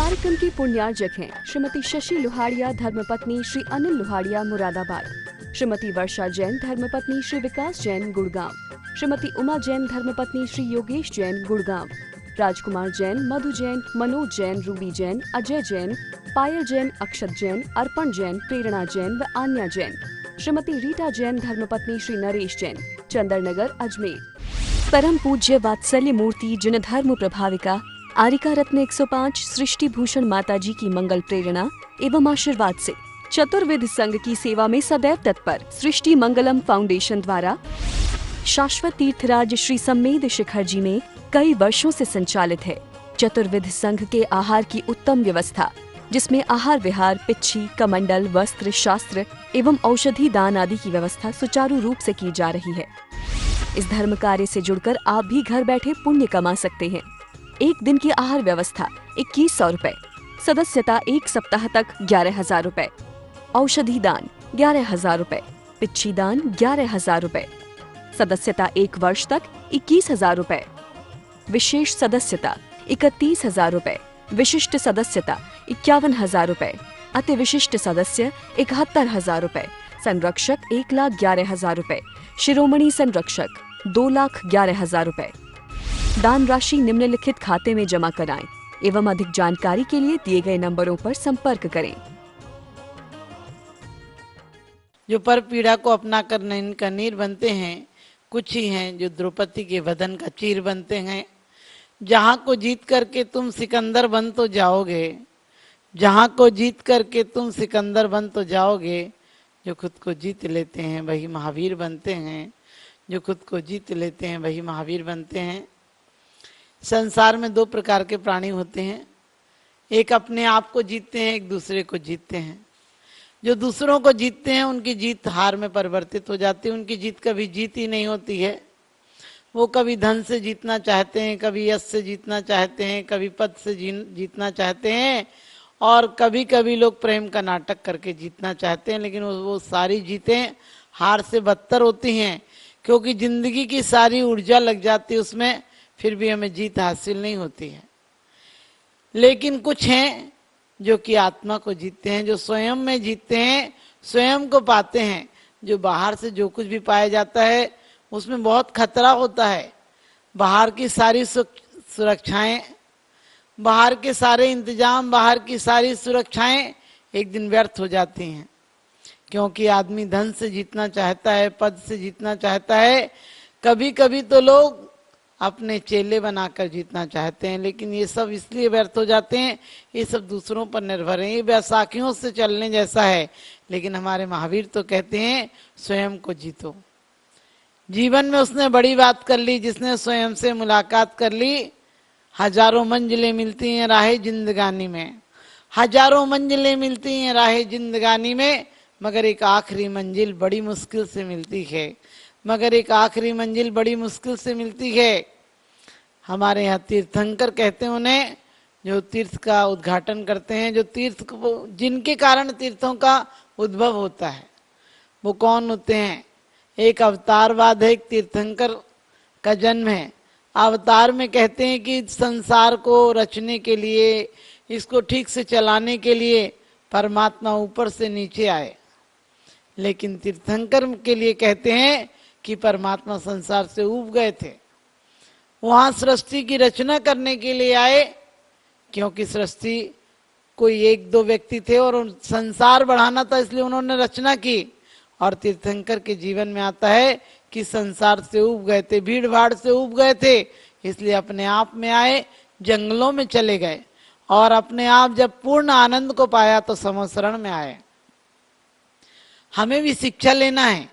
कार्यक्रम के पुण्यार्जक हैं श्रीमती शशि लोहाड़िया धर्मपत्नी श्री अनिल लोहाड़िया मुरादाबाद, श्रीमती वर्षा जैन धर्मपत्नी श्री विकास जैन गुड़गांव, श्रीमती उमा जैन धर्मपत्नी श्री योगेश जैन गुड़गांव, राजकुमार जैन, मधु जैन, मनोज जैन, रूबी जैन, अजय जैन, पायल जैन, अक्षत जैन, अर्पण जैन, प्रेरणा जैन व आन्या जैन, श्रीमती रीटा जैन धर्मपत्नी श्री नरेश जैन, चंदरनगर अजमेर। परम पूज्य वात्सल्य मूर्ति जिन धर्म प्रभाविका आरिका रत्न 105 सृष्टि भूषण माता जी की मंगल प्रेरणा एवं आशीर्वाद से चतुर्विध संघ की सेवा में सदैव तत्पर सृष्टि मंगलम फाउंडेशन द्वारा शाश्वत तीर्थराज श्री सम्मेद शिखर जी में कई वर्षों से संचालित है चतुर्विध संघ के आहार की उत्तम व्यवस्था, जिसमें आहार विहार, पिच्छी, कमंडल, वस्त्र, शास्त्र एवं औषधि दान आदि की व्यवस्था सुचारू रूप से की जा रही है। इस धर्म कार्य से जुड़कर आप भी घर बैठे पुण्य कमा सकते हैं। एक दिन की आहार व्यवस्था 2100 रुपए, सदस्यता 1 सप्ताह तक 11,000 रुपए, औषधि दान 11,000 रुपए, पिच्छी दान 11,000 रुपए, सदस्यता 1 वर्ष तक 21,000 रुपए, विशेष सदस्यता 31,000 रुपए, विशिष्ट सदस्यता 51,000 रुपए, अति विशिष्ट सदस्य 71,000 रुपए, संरक्षक 1,11,000 रुपए, शिरोमणि संरक्षक 2,11,000 रुपए। दान राशि निम्नलिखित खाते में जमा कराएं एवं अधिक जानकारी के लिए दिए गए नंबरों पर संपर्क करें। जो पर पीड़ा को अपना कर नयन का नीर बनते हैं, कुछ ही हैं जो द्रौपदी के वदन का चीर बनते हैं। जहां को जीत करके तुम सिकंदर बन तो जाओगे, जहां को जीत करके तुम सिकंदर बन तो जाओगे। जो खुद को जीत लेते हैं वही महावीर बनते हैं, जो खुद को जीत लेते हैं वही महावीर बनते हैं। संसार में 2 प्रकार के प्राणी होते हैं, एक अपने आप को जीतते हैं, एक दूसरे को जीतते हैं। जो दूसरों को जीतते हैं उनकी जीत हार में परिवर्तित हो जाती है, उनकी जीत कभी जीत ही नहीं होती है। वो कभी धन से जीतना चाहते हैं, कभी यश से जीतना चाहते हैं, कभी पद से जीतना चाहते हैं, और कभी कभी लोग प्रेम का नाटक करके जीतना चाहते हैं। लेकिन वो सारी जीतें हार से बदतर होती हैं, क्योंकि जिंदगी की सारी ऊर्जा लग जाती है उसमें, फिर भी हमें जीत हासिल नहीं होती है। लेकिन कुछ हैं जो कि आत्मा को जीतते हैं, जो स्वयं में जीतते हैं, स्वयं को पाते हैं। जो बाहर से जो कुछ भी पाया जाता है उसमें बहुत खतरा होता है। बाहर की सारी सुरक्षाएं, बाहर के सारे इंतजाम, बाहर की सारी सुरक्षाएं एक दिन व्यर्थ हो जाती हैं, क्योंकि आदमी धन से जीतना चाहता है, पद से जीतना चाहता है। कभी कभी तो लोग अपने चेले बनाकर जीतना चाहते हैं, लेकिन ये सब इसलिए व्यर्थ हो जाते हैं, ये सब दूसरों पर निर्भर है, ये बैसाखियों से चलने जैसा है। लेकिन हमारे महावीर तो कहते हैं स्वयं को जीतो। जीवन में उसने बड़ी बात कर ली, जिसने स्वयं से मुलाकात कर ली। हजारों मंजिलें मिलती हैं राहे जिंदगानी में, हजारों मंजिलें मिलती हैं राहे जिंदगानी में, मगर एक आखिरी मंजिल बड़ी मुश्किल से मिलती है, मगर एक आखिरी मंजिल बड़ी मुश्किल से मिलती है। हमारे यहाँ तीर्थंकर कहते हैं उन्हें, जो तीर्थ का उद्घाटन करते हैं, जो तीर्थ को, जिनके कारण तीर्थों का उद्भव होता है। वो कौन होते हैं? एक अवतारवाद है, एक तीर्थंकर का जन्म है। अवतार में कहते हैं कि संसार को रचने के लिए, इसको ठीक से चलाने के लिए परमात्मा ऊपर से नीचे आए। लेकिन तीर्थंकर के लिए कहते हैं कि परमात्मा संसार से ऊब गए थे, वहां सृष्टि की रचना करने के लिए आए, क्योंकि सृष्टि कोई 1-2 व्यक्ति थे और संसार बढ़ाना था, इसलिए उन्होंने रचना की। और तीर्थंकर के जीवन में आता है कि संसार से ऊब गए थे, भीड़ भाड़ से ऊब गए थे, इसलिए अपने आप में आए, जंगलों में चले गए, और अपने आप जब पूर्ण आनंद को पाया तो समशरण में आए। हमें भी शिक्षा लेना है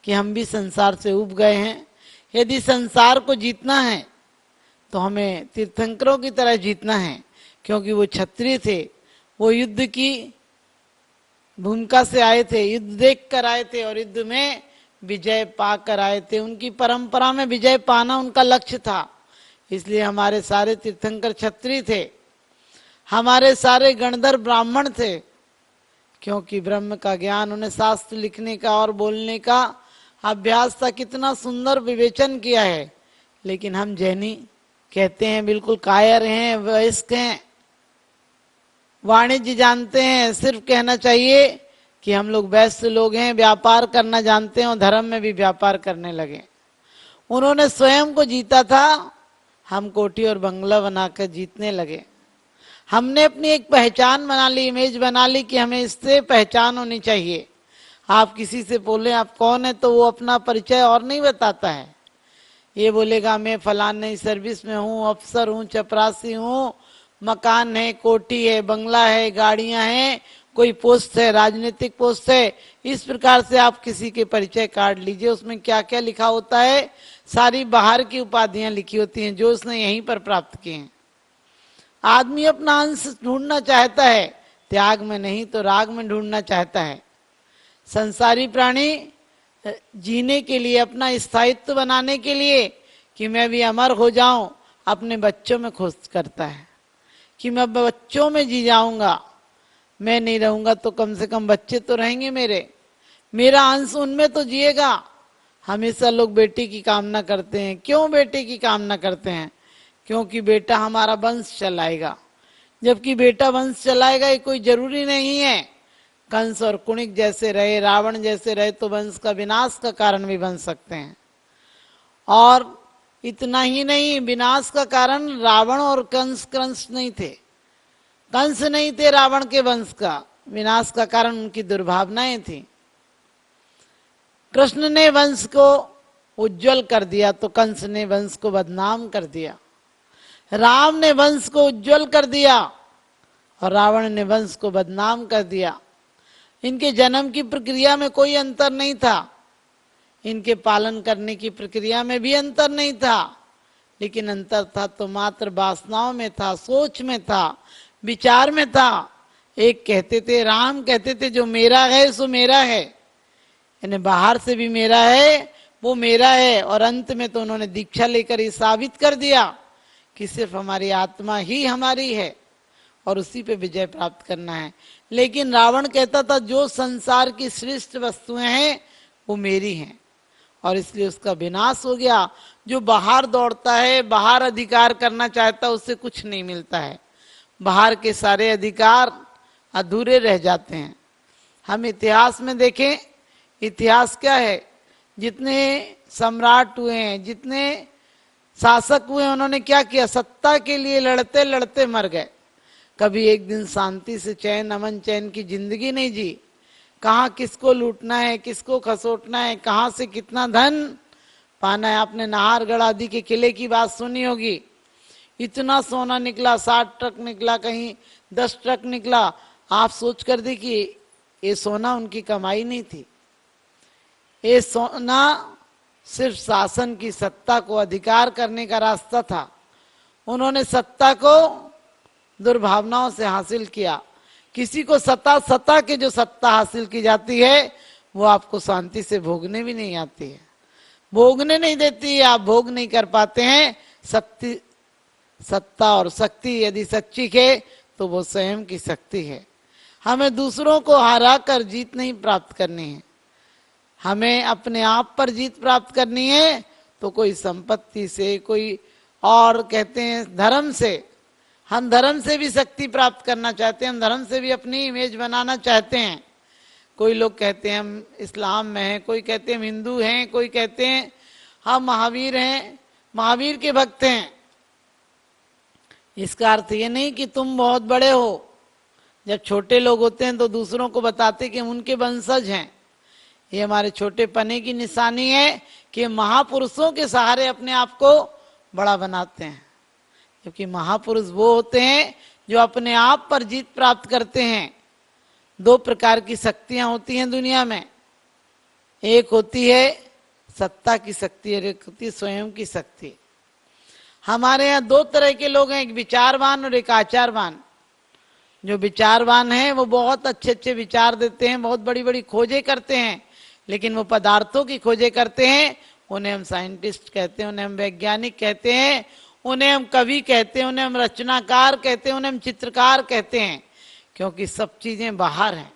कि हम भी संसार से ऊब गए हैं। यदि संसार को जीतना है तो हमें तीर्थंकरों की तरह जीतना है, क्योंकि वो क्षत्रिय थे, वो युद्ध की भूमिका से आए थे, युद्ध देख कर आए थे और युद्ध में विजय पा कर आए थे। उनकी परंपरा में विजय पाना उनका लक्ष्य था। इसलिए हमारे सारे तीर्थंकर क्षत्रिय थे, हमारे सारे गणधर ब्राह्मण थे, क्योंकि ब्रह्म का ज्ञान उन्हें शास्त्र लिखने का और बोलने का अभ्यास था। कितना सुंदर विवेचन किया है। लेकिन हम जैनी कहते हैं बिल्कुल कायर हैं, वयस्क हैं, वाणिज्य जानते हैं, सिर्फ कहना चाहिए कि हम लोग व्यस्त लोग हैं, व्यापार करना जानते हैं और धर्म में भी व्यापार करने लगे। उन्होंने स्वयं को जीता था, हम कोठी और बंगला बनाकर जीतने लगे। हमने अपनी एक पहचान बना ली, इमेज बना ली कि हमें इससे पहचान होनी चाहिए। आप किसी से बोले आप कौन है तो वो अपना परिचय और नहीं बताता है, ये बोलेगा मैं फलाने सर्विस में हूँ, अफसर हूँ, चपरासी हूँ, मकान है, कोठी है, बंगला है, गाड़ियां हैं, कोई पोस्ट है, राजनीतिक पोस्ट है। इस प्रकार से आप किसी के परिचय कार्ड लीजिए, उसमें क्या क्या लिखा होता है, सारी बाहर की उपाधियां लिखी होती हैं जो उसने यहीं पर प्राप्त की हैं। आदमी अपना अंश ढूंढना चाहता है, त्याग में नहीं तो राग में ढूंढना चाहता है। संसारी प्राणी जीने के लिए, अपना स्थायित्व बनाने के लिए कि मैं भी अमर हो जाऊं, अपने बच्चों में खोज करता है कि मैं बच्चों में जी जाऊंगा, मैं नहीं रहूंगा तो कम से कम बच्चे तो रहेंगे मेरा अंश उनमें तो जिएगा। हमेशा लोग बेटे की कामना करते हैं। क्यों बेटे की कामना करते हैं? क्योंकि बेटा हमारा वंश चलाएगा। जबकि बेटा वंश चलाएगा ये कोई जरूरी नहीं है। कंस और कुणिक जैसे रहे, रावण जैसे रहे तो वंश का विनाश का कारण भी बन सकते हैं। और इतना ही नहीं, विनाश का कारण रावण और कंस नहीं थे, कंस नहीं थे रावण के वंश का, विनाश का कारण उनकी दुर्भावनाएं थी। कृष्ण ने वंश को उज्जवल कर दिया तो कंस ने वंश को बदनाम कर दिया। राम ने वंश को उज्जवल कर दिया और रावण ने वंश को बदनाम कर दिया। इनके जन्म की प्रक्रिया में कोई अंतर नहीं था, इनके पालन करने की प्रक्रिया में भी अंतर नहीं था, लेकिन अंतर था तो मात्र वासनाओं में था, सोच में था, विचार में था। एक कहते थे, राम कहते थे जो मेरा है सो मेरा है, यानी बाहर से भी मेरा है वो मेरा है। और अंत में तो उन्होंने दीक्षा लेकर ये साबित कर दिया कि सिर्फ हमारी आत्मा ही हमारी है और उसी पे विजय प्राप्त करना है। लेकिन रावण कहता था जो संसार की श्रेष्ठ वस्तुएं हैं वो मेरी हैं, और इसलिए उसका विनाश हो गया। जो बाहर दौड़ता है, बाहर अधिकार करना चाहता है, उससे कुछ नहीं मिलता है। बाहर के सारे अधिकार अधूरे रह जाते हैं। हम इतिहास में देखें, इतिहास क्या है, जितने सम्राट हुए हैं, जितने शासक हुए, उन्होंने क्या किया, सत्ता के लिए लड़ते लड़ते मर गए। कभी एक दिन शांति से चैन, अमन चैन की जिंदगी नहीं जी। कहाँ किसको लूटना है, किसको खसोटना है, कहाँ से कितना धन पाना है। आपने नाहरगढ़ आदि के किले की बात सुनी होगी, इतना सोना निकला, 60 ट्रक निकला, कहीं 10 ट्रक निकला। आप सोच कर देखिए, ये सोना उनकी कमाई नहीं थी, ये सोना सिर्फ शासन की सत्ता को अधिकार करने का रास्ता था। उन्होंने सत्ता को दुर्भावनाओं से हासिल किया। किसी को सत्ता के जो सत्ता हासिल की जाती है वो आपको शांति से भोगने भी नहीं आती है, भोगने नहीं देती है, आप भोग नहीं कर पाते हैं। सत्ता और शक्ति यदि सच्ची है तो वो स्वयं की शक्ति है। हमें दूसरों को हरा कर जीत नहीं प्राप्त करनी है, हमें अपने आप पर जीत प्राप्त करनी है। तो कोई संपत्ति से, कोई और कहते हैं धर्म से, हम धर्म से भी शक्ति प्राप्त करना चाहते हैं, हम धर्म से भी अपनी इमेज बनाना चाहते हैं। कोई लोग कहते हैं हम इस्लाम में हैं, कोई कहते हैं हम हिंदू हैं, कोई कहते हैं हम महावीर हैं, महावीर के भक्त हैं। इसका अर्थ ये नहीं कि तुम बहुत बड़े हो। जब छोटे लोग होते हैं तो दूसरों को बताते कि हम उनके वंशज हैं। ये हमारे छोटे पने की निशानी है कि महापुरुषों के सहारे अपने आप को बड़ा बनाते हैं। क्योंकि महापुरुष वो होते हैं जो अपने आप पर जीत प्राप्त करते हैं। 2 प्रकार की शक्तियां होती हैं दुनिया में, एक होती है सत्ता की शक्ति और एक होती है स्वयं की शक्ति। हमारे यहाँ 2 तरह के लोग हैं, एक विचारवान और एक आचारवान। जो विचारवान हैं वो बहुत अच्छे अच्छे विचार देते हैं, बहुत बड़ी बड़ी खोजें करते हैं, लेकिन वो पदार्थों की खोजें करते हैं। उन्हें हम साइंटिस्ट कहते हैं, उन्हें हम वैज्ञानिक कहते हैं, उन्हें हम कवि कहते हैं, उन्हें हम रचनाकार कहते हैं, उन्हें हम चित्रकार कहते हैं, क्योंकि सब चीजें बाहर हैं।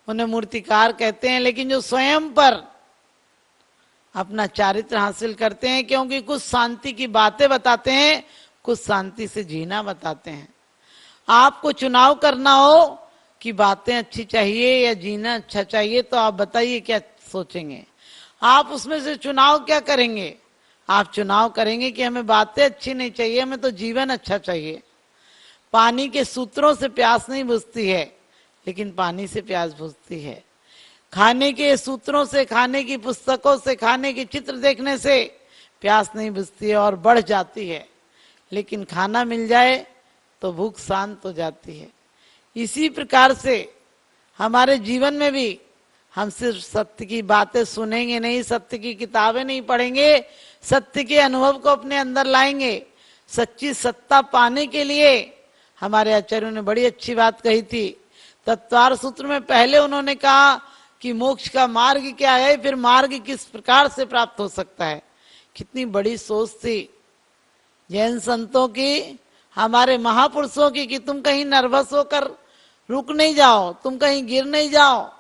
उन्हें मूर्तिकार कहते हैं। लेकिन जो स्वयं पर अपना चारित्र हासिल करते हैं, क्योंकि कुछ शांति की बातें बताते हैं, कुछ शांति से जीना बताते हैं। आपको चुनाव करना हो कि बातें अच्छी चाहिए या जीना अच्छा चाहिए, तो आप बताइए क्या सोचेंगे? आप उसमें से चुनाव क्या करेंगे? आप चुनाव करेंगे कि हमें बातें अच्छी नहीं चाहिए, हमें तो जीवन अच्छा चाहिए। पानी के सूत्रों से प्यास नहीं बुझती है, लेकिन पानी से प्यास बुझती है। खाने के सूत्रों से, खाने की पुस्तकों से, खाने के चित्र देखने से प्यास नहीं बुझती है और बढ़ जाती है, लेकिन खाना मिल जाए तो भूख शांत हो जाती है। इसी प्रकार से हमारे जीवन में भी हम सिर्फ सत्य की बातें सुनेंगे नहीं, सत्य की किताबें नहीं पढ़ेंगे, सत्य के अनुभव को अपने अंदर लाएंगे। सच्ची सत्ता पाने के लिए हमारे आचार्यों ने बड़ी अच्छी बात कही थी। तत्वार सूत्र में पहले उन्होंने कहा कि मोक्ष का मार्ग क्या है, फिर मार्ग किस प्रकार से प्राप्त हो सकता है। कितनी बड़ी सोच थी जैन संतों की, हमारे महापुरुषों की, कि तुम कहीं नर्वस होकर रुक नहीं जाओ, तुम कहीं गिर नहीं जाओ,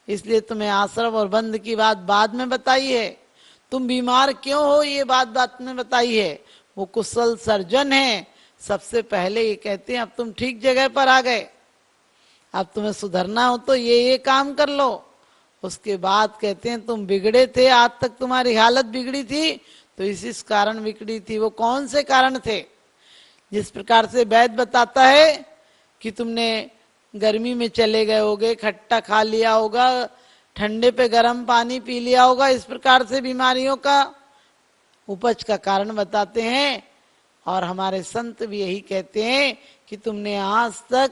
इसलिए तुम्हें आश्रम और बंध की बात बाद में बताई है। तुम बीमार क्यों हो ये बात में बताई है। वो कुशल सर्जन है, सबसे पहले ये कहते हैं अब तुम ठीक जगह पर आ गए, अब तुम्हें सुधरना हो तो ये काम कर लो। उसके बाद कहते हैं तुम बिगड़े थे, आज तक तुम्हारी हालत बिगड़ी थी तो इस कारण बिगड़ी थी। वो कौन से कारण थे? जिस प्रकार से वैद्य बताता है कि तुमने गर्मी में चले गए होगे, खट्टा खा लिया होगा, ठंडे पे गर्म पानी पी लिया होगा, इस प्रकार से बीमारियों का उपज का कारण बताते हैं। और हमारे संत भी यही कहते हैं कि तुमने आज तक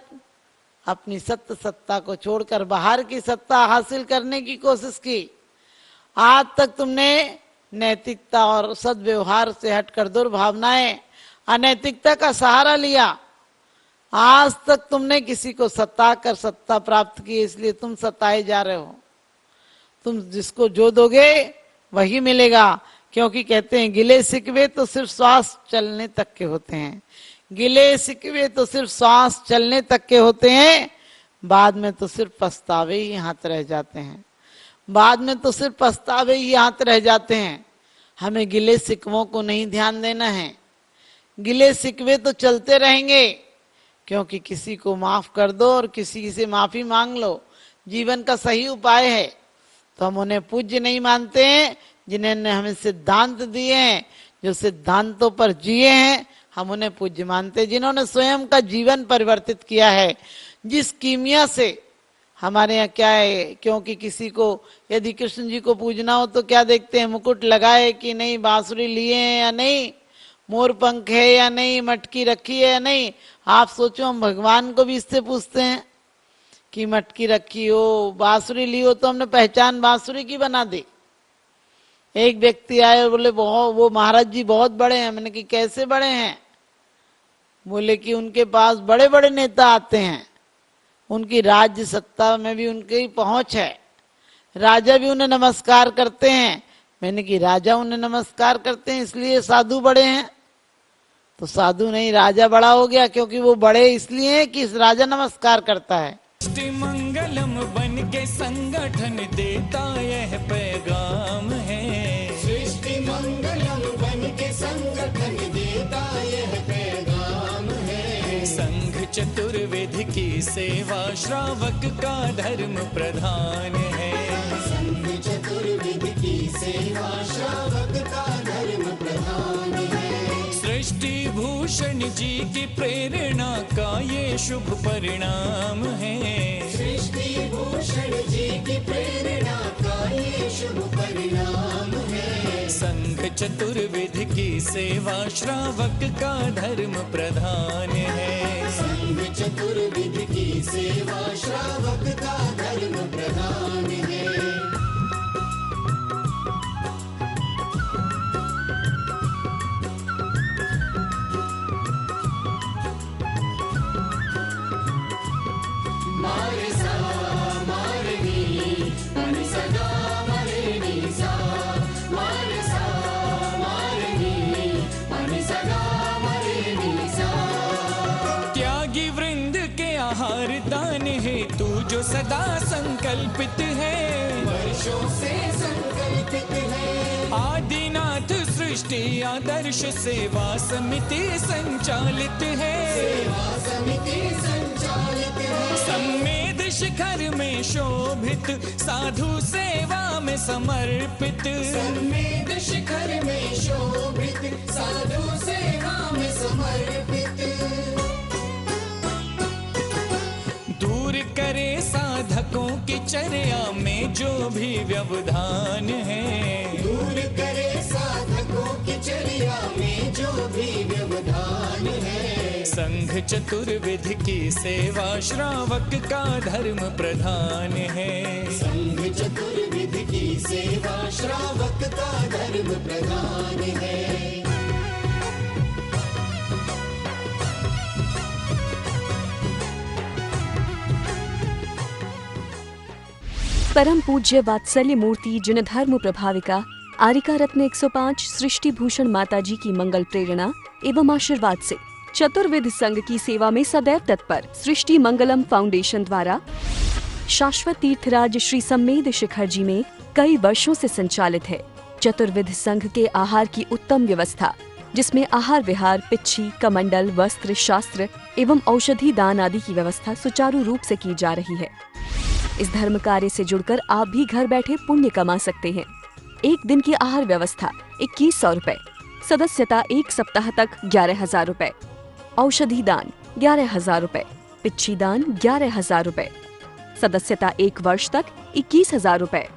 अपनी सत्य सत्ता को छोड़कर बाहर की सत्ता हासिल करने की कोशिश की। आज तक तुमने नैतिकता और सद्व्यवहार से हटकर दुर्भावनाएं, अनैतिकता का सहारा लिया। आज तक तुमने किसी को सता कर सत्ता प्राप्त की, इसलिए तुम सताए जा रहे हो। तुम जिसको जो दोगे वही मिलेगा, क्योंकि कहते हैं गिले सिकवे तो सिर्फ श्वास चलने तक के होते हैं। गिले सिकवे तो सिर्फ श्वास चलने तक के होते हैं, बाद में तो सिर्फ पछतावे ही हाथ रह जाते हैं। बाद में तो सिर्फ पछतावे ही हाथ रह जाते हैं। हमें गिले सिकवों को नहीं ध्यान देना है। गिले सिकवे तो चलते रहेंगे, क्योंकि किसी को माफ कर दो और किसी से माफी मांग लो, जीवन का सही उपाय है। तो हम उन्हें पूज्य नहीं मानते हैं जिन्होंने हमें सिद्धांत दिए हैं, जो सिद्धांतों पर जिए हैं हम उन्हें पूज्य मानते हैं। जिन्होंने स्वयं का जीवन परिवर्तित किया है, जिस कीमिया से हमारे यहाँ क्या है, क्योंकि किसी को यदि कृष्ण जी को पूजना हो तो क्या देखते हैं, मुकुट लगाए कि नहीं, बांसुरी लिए हैं या नहीं, मोर पंख है या नहीं, मटकी रखी है या नहीं। आप सोचो हम भगवान को भी इससे पूछते हैं कि मटकी रखी हो, बांसुरी ली हो, तो हमने पहचान बांसुरी की बना दी। एक व्यक्ति आए और बोले वो महाराज जी बहुत बड़े हैं। मैंने कि कैसे बड़े हैं? बोले कि उनके पास बड़े बड़े नेता आते हैं, उनकी राज्य सत्ता में भी उनकी पहुंच है, राजा भी उन्हें नमस्कार करते हैं। मैंने कि राजा उन्हें नमस्कार करते हैं इसलिए साधु बड़े हैं? तो साधु नहीं, राजा बड़ा हो गया, क्योंकि वो बड़े इसलिए हैं कि राजा नमस्कार करता है। सृष्टि मंगलम बन के संगठन देता यह पैगाम है। सृष्टि मंगलम बन के संगठन देता यह पैगाम है। संघ चतुर्वेद की सेवा श्रावक का धर्म प्रधान है। संघ चतुर्वेद की सेवा श्रावक का धर्म प्रधान है। सृष्टि भूषण जी की प्रेरणा का ये शुभ परिणाम है। सृष्टि भूषण जी की प्रेरणा का ये शुभ परिणाम है। संघ चतुर्विध की सेवा श्रावक का धर्म प्रधान है। संघ चतुर्विध की सेवा श्रावक का धर्म प्रधान है। त्यागी वृंद के आहार दान है तू जो सदा संकल्पित है। वर्षों से संकल्पित है। आदिनाथ सृष्टि आदर्श सेवा समिति संचालित है। सेवा समिति शिखर में शोभित, साधु सेवा में समर्पित। सन्मेध शिखर में शोभित, साधु सेवा में समर्पित। दूर करे साधकों की चर्या में जो भी व्यवधान है। दूर करे साधकों की चर्या में जो भी व्यवधान है। संघ चतुर्विध की सेवा श्रावक का धर्म प्रधान है। संघ चतुर्विध की सेवा श्रावक का धर्म प्रधान है। परम पूज्य वात्सल्य मूर्ति जिन धर्म प्रभाविका आरिका रत्न 105 सृष्टि भूषण माताजी की मंगल प्रेरणा एवं आशीर्वाद से चतुर्विध संघ की सेवा में सदैव तत्पर सृष्टि मंगलम फाउंडेशन द्वारा शाश्वत तीर्थराज श्री सम्मेद शिखर जी में कई वर्षों से संचालित है चतुर्विध संघ के आहार की उत्तम व्यवस्था, जिसमें आहार विहार, पिच्छी, कमंडल, वस्त्र, शास्त्र एवं औषधि दान आदि की व्यवस्था सुचारू रूप से की जा रही है। इस धर्म कार्य से जुड़कर आप भी घर बैठे पुण्य कमा सकते हैं। एक दिन की आहार व्यवस्था 2100 रुपए, सदस्यता एक सप्ताह तक 11,000 रुपए, औषधि दान 11,000 रुपए, पिच्छी दान 11,000 रुपए, सदस्यता एक वर्ष तक 21,000 रुपए,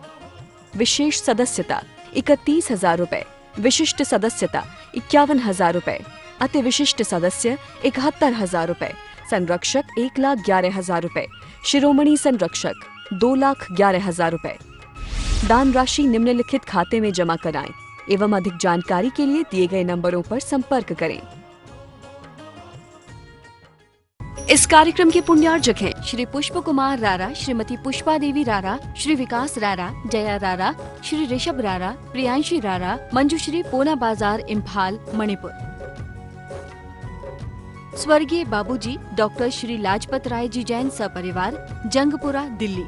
विशेष सदस्यता 31,000 रुपए, विशिष्ट सदस्यता 51,000 रुपए, अति विशिष्ट सदस्य 71,000 रुपए, संरक्षक 1,11,000 रुपए, शिरोमणि संरक्षक 2,11,000 रुपए। दान राशि निम्नलिखित खाते में जमा कराएं एवं अधिक जानकारी के लिए दिए गए नंबरों पर संपर्क करें। इस कार्यक्रम के पुण्यार्जक हैं श्री पुष्प कुमार रारा, श्रीमती पुष्पा देवी रारा, श्री विकास रारा, जया रारा, श्री ऋषभ रारा, प्रियांशी रारा, मंजुश्री पोना बाजार, इम्फाल, मणिपुर। स्वर्गीय बाबूजी डॉक्टर श्री लाजपत राय जी जैन सपरिवार, जंगपुरा, दिल्ली।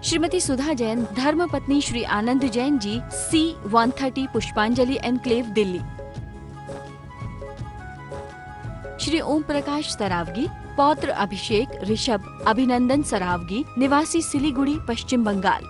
श्रीमती सुधा जैन, धर्मपत्नी श्री आनंद जैन जी, C130 पुष्पांजलि एनक्लेव, दिल्ली। श्री ओम प्रकाश सरावगी, पौत्र अभिषेक ऋषभ अभिनंदन सरावगी, निवासी सिलीगुड़ी, पश्चिम बंगाल।